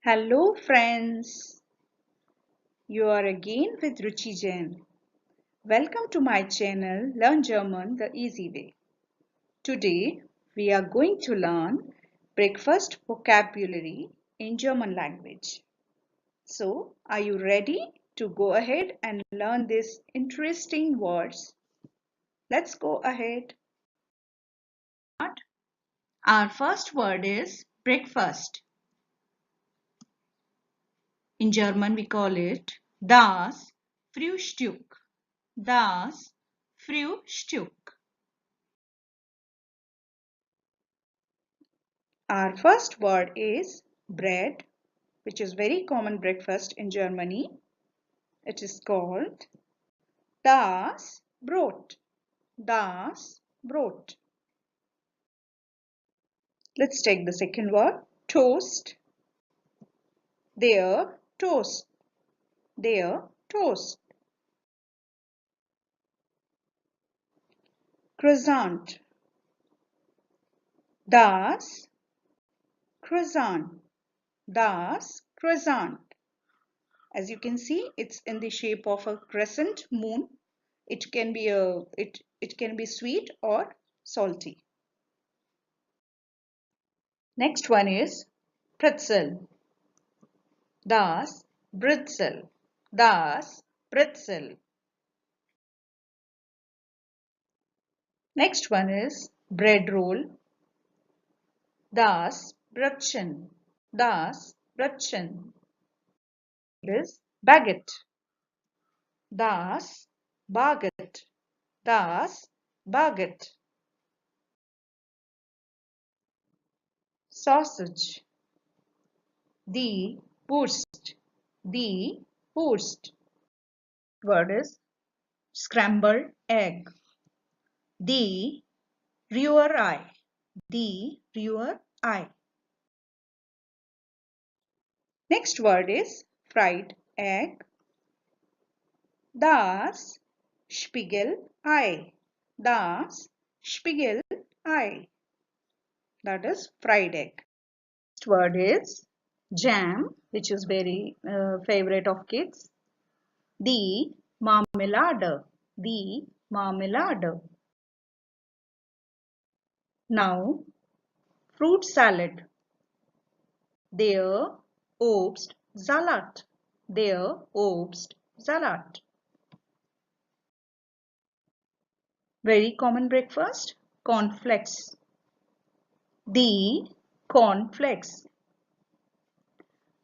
Hello friends, you are again with Ruchijan. Welcome to my channel Learn German the Easy Way. Today we are going to learn breakfast vocabulary in German language. So are you ready to go ahead and learn these interesting words? Let's go ahead. Our first word is breakfast. In German we call it das Frühstück. Das Frühstück. Our first word is bread, which is very common breakfast in Germany. It is called das Brot. Das Brot. Let's take the second word, toast. Their toast. Their toast. Croissant. Das Croissant. Das Croissant. As you can see, it's in the shape of a crescent moon. It can be sweet or salty. Next one is pretzel. Das BREZEL. Das BREZEL. Next one is bread roll. Das BRÖTCHEN. Das BRÖTCHEN. Is baguette. Das Baguette. Das Baguette. Sausage. Die Wurst. Die Wurst. Word is scrambled egg. Die RÜHREI. Die RÜHREI. Next word is fried egg. Das Spiegelei. Das Spiegelei. That is fried egg. Next word is jam, which is very favorite of kids. Die Marmelade. Die Marmelade. Now, fruit salad. Der OBSTSALAT. Der OBSTSALAT. Very common breakfast, cornflakes. The cornflakes.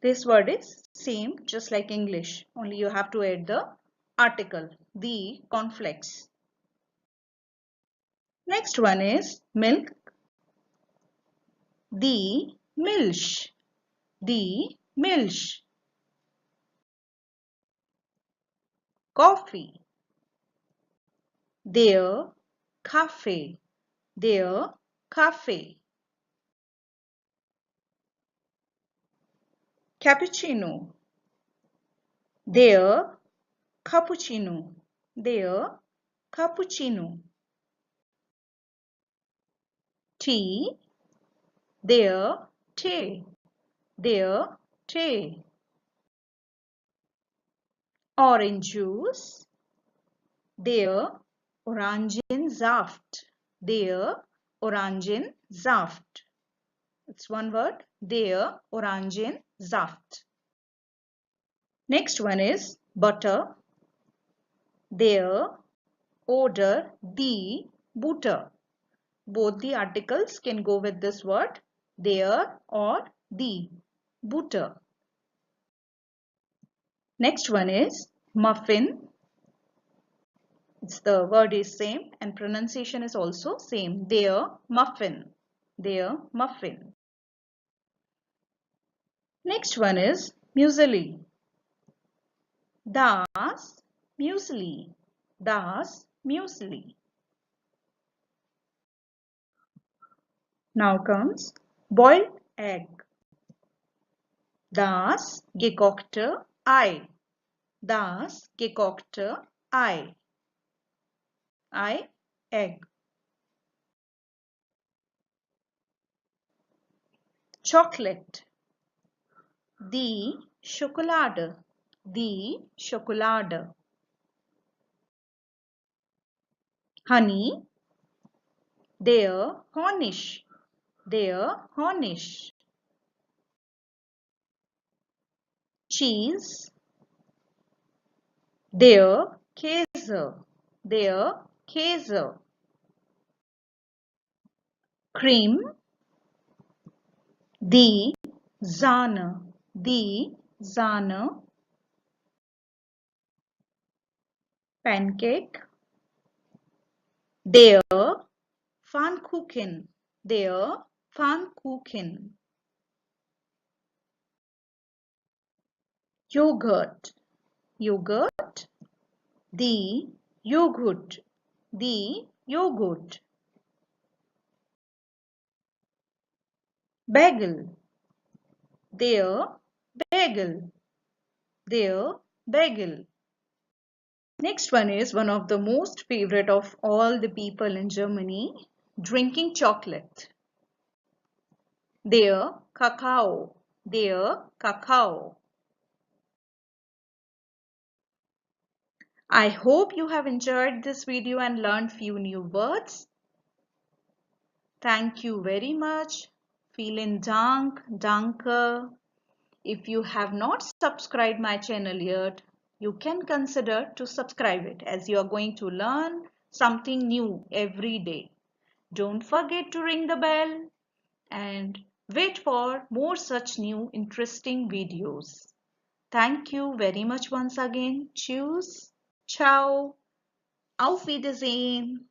This word is same just like English, only you have to add the article, the cornflakes. Next one is milk. The Milch. The Milch. Coffee. Der Kaffee. Der Kaffee. Cappuccino. Der Cappuccino. Der Cappuccino. Tea. Der Tee. Der Tee. Orange juice. Der Orangensaft. Der Orangensaft. It's one word. Der Orangensaft. Next one is butter. Der oder die Butter. Both the articles can go with this word. Der or the Butter. Next one is muffin. The word is same and pronunciation is also same. Der Muffin. Der Muffin. Next one is muesli. Das Muesli. Das Muesli. Now comes boiled egg. Das gekochte Ei. Das gekochte Ei. Egg. Chocolate. Die Schokolade. Die Schokolade. Honey. Der Honig. Der Honig. Cheese. Der Käse. Der Käse. Cream. Die Sahne. Die Sahne. Pancake. Der Pfannkuchen. Der Pfannkuchen. Yogurt. Yogurt. Die Joghurt. Die Joghurt. Bagel. Der Bagel. Der Bagel. Next one is one of the most favorite of all the people in Germany, drinking chocolate. Der Kakao. Der Kakao. I hope you have enjoyed this video and learned few new words. Thank you very much. Vielen Dank, danke. If you have not subscribed my channel yet, you can consider to subscribe it as you are going to learn something new every day. Don't forget to ring the bell and wait for more such new interesting videos. Thank you very much once again. Tschüss. Ciao. Auf Wiedersehen.